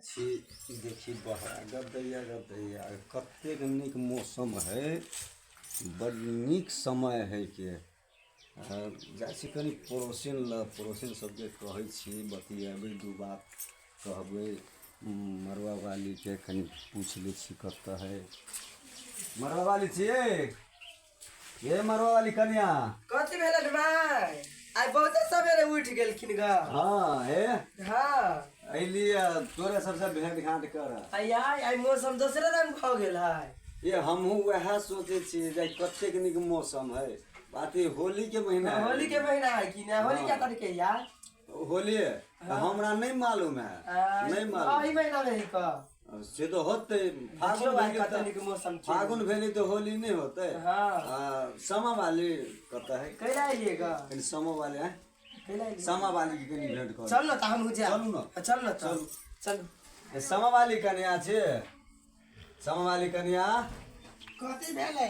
छी देखी बहरा गदैया कतेक नीक मौसम है, बड़ नीक समय है के जाइ छी कनि पड़ोसिन सबके कहै छी बतियेबै दू बात कहबै। मरवा वाली के कनि पूछ लै छी कतऽ है मरवा वाली छियै ये मरवा वाली कन्या कथी भेल भाई आई बहुते सवेरे उठ गेलखिन ग। हाँ हे हाँ अलिए तोरे सबसे भेंट घाट कर। आई मौसम दूसरे रंग भ गेल है। ये हमहूँ वह सोचे छियै जे कतेक नीक मौसम है। बात ये होली के महीना है। होली के महीना है कि ना? होली क्या तारीख है यार? होली हमरा नहीं मालूम है, नहीं मालूम। ई महीना में ही का से तो होते फागुन भेली तो होली नहीं होते। हाँ समा वाली कता है कैला आइएगा समा वाले हैं, समा वाली की कनी भेंट कर। चल न त हम जा चलू न, चल न चल चल समा वाली कन्या छे। समा वाली कन्या कथी भेले?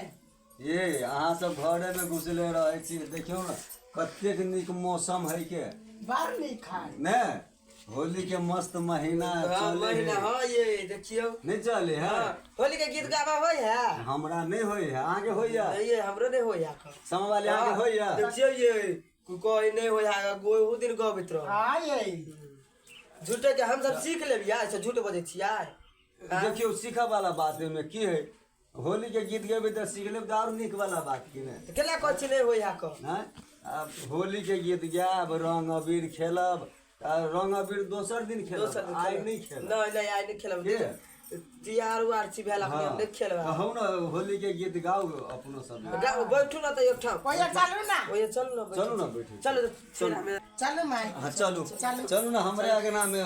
ये अहाँ सब घरे में घुसले रहे छी, देखियो न कतेक नीक मौसम है के बाहर नहीं खाए ने। होली के मस्त महीना चले है। हाँ ये देखियो नहीं चले है। होली के गीत गावा होय है? हमरा नहीं होय है, आगे होय है। ये हमरो नहीं होय है। समा वाले आगे होय है। देखियो ये कोई नहीं होय है, कोई उ दिन गबित रहो। हां ये झूठे के हम सब सीख लेबिया, ऐसे झूठ बजै छियै। देखियो सीखा वाला बात में की है, होली के गीत गेबे त सीख लेब और नीक वाला बात की ने। केला कछ नहीं होय है क हां अब होली के गीत गाब, रंग अबीर खेलब। रंग अबीर दोसर दिन खेलब, आई नहीं खेलब। नहीं आई नहीं खेलब। तियार उआर छी भेला हम नहीं खेलब। कहू न होली के गीत गाओ अपनो सब। गाओ बैठू ना त एक ठाम। ओए चलू ना, ओए चलू ना, चलू ना बैठू। चलो चलो माय। हां चलू चलू ना हमरे आगना में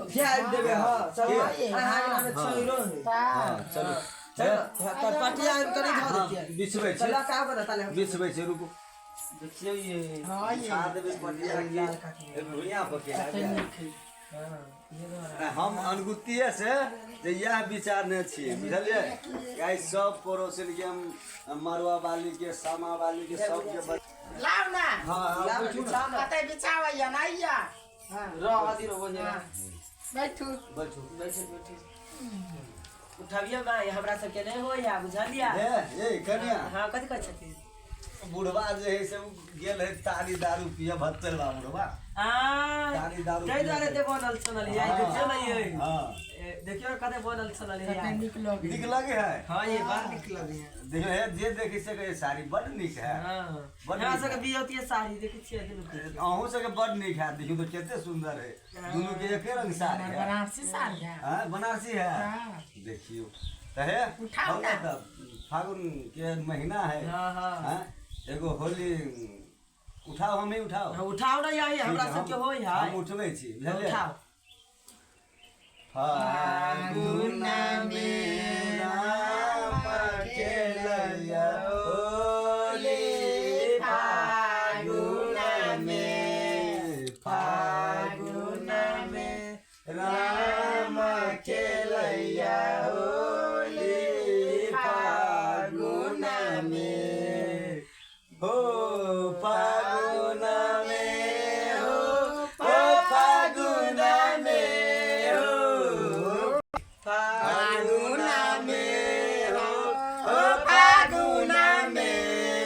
ध्यान देबे। हां चलो आगना में छैरो। हां चलो चलो पटिया करे धर दिया। बिछबै छै, चला का बता ताले बिछबै छै, रुको। देखियो ये हां ये साथ में पटिया के भुइया पर के हम अनगुतिये से जे यह विचार ने छियै, बुझलिए। गाय सब पड़ोसिन के मरवा वाली के, सामा वाली के सब के लाओ ना। हां बैठू ना, कतै बिछावा या नहीं या। हां रह आदि रहो जे बैठू बैठू बैठू उठाबिया भाई, हमरा सब के नहीं होय या, बुझलिया। ए कन्या हां कथि कहै छथि? बुढ़वा जे है से गेल है तारी दारू पिया भत्तर बा बुढ़वा। तारी दारू कई दारे ते बनल छनल है, देखियो ना ये। हां देखियो कते बनल छनल है, निक लगे है। हां ये बात निक लगे है। देखियो है जे देखि से के साड़ी बड़ निक है। हां यहाँ से के बियोतिए साड़ी देखि छियै दुनु। अहू से के बड़ निक है, देखियो तो केते सुंदर है। दुनु के एके रंग साड़ी है, बनारसी साड़ी है। हां बनारसी है। देखियो त है उठाओ ना। फागुन के महीना है। हां एगो होली उठाओ, हम ही उठाओ। उठाओ ना यही हमरा सब के होय है। हम उठबै छी, बुझलिए। उठाओ। फागुन में राम खेलैया होली, फागुन में राम खेलैया होली, फागुन में हो फागुन में हो फागुन में हो फागुन में हो फागुन में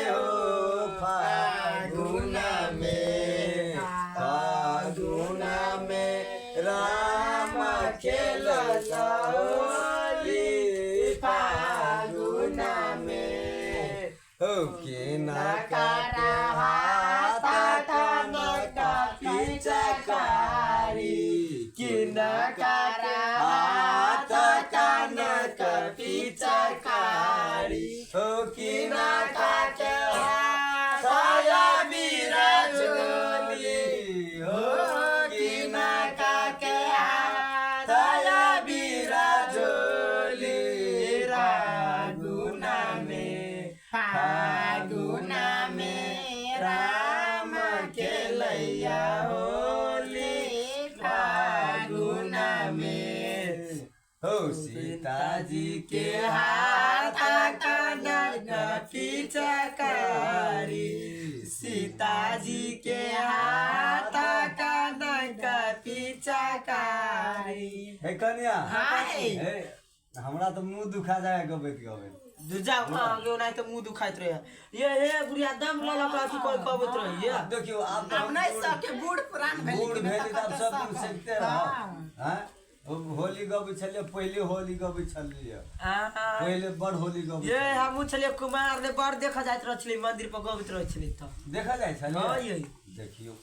हो फागुन में फागुन में राम खेलैया होली, फागुन में हो के ना काटे हाथ कनका पिचकारी, कि ना काटे हाथ कनका पिचकारी, हो कि ना काटे हाथ या बीरा चोली, हो कि ना काटे हाथ या बीरा चोली, फागुन में राम खेलैया होली, फागुन में हो सीताजी के हाथ पिचकारी सीताजी के हाथ पिचकारी हे कन्या हाय हे हमरा तो मुंह दुखा जाए गबैत गबैत जाओ आगे नहीं तो मुंह दुखाइत रहे ये हे बुढ़िया दम लला का की कोई कहबत रही है देखियो आप तो नहीं सबके बूढ़ पुरान बूढ़ भेली तब सब दिन सीखते रह हैं होली गबै छलिए पहले होली गबै छलिए पहले बड़ होली गबै ये हमहु छलिए कुमार ने बड़ देखा जाइत रहछली मंदिर पर गबैत रहछली त देखा जाय छलिए हां ये देखियो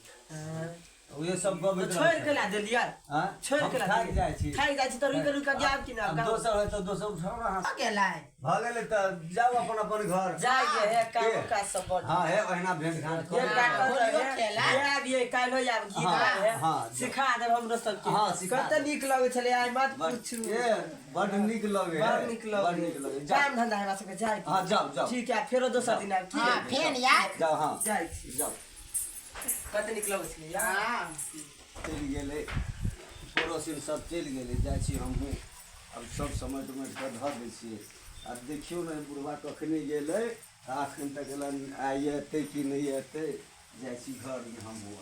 ये सब गबै छोड़ के ला देलिया हां छोड़ के ला खाइ जाय छी खाइ जाय छी त रुक रुक जाब कि ना दोसर है तो दोसर उठाओ हां गेलै भागले त जाओ अपन अपन घर जाइए हे काम का सब बड़ हां हे ओहिना भेंट घाट ये कर काटो खेला ये अब ये कालो आब गीत है सिखा दे हमरो सब के हां कते नीक लगे छले आइ मत पूछू ये बड़ नीक लगे बड़ नीक लगे काम धंधा हमरा सब के जाय हां जाओ जाओ ठीक है फेरो दोसर दिन आब हां फेन यार जाओ हां जाय जाओ कते नीक लगे छले यार हां चलि गेलै पड़ोसिन सब चलि गेलै जाइ छी हमहूँ अब सब समेट उमेट कऽ धऽ दै छियै आ देखियौ ने बुढ़वा कखनी गेलै आ एखन तक आइ एतै कि नहि एतै जाइ छी घरमे हमहूँ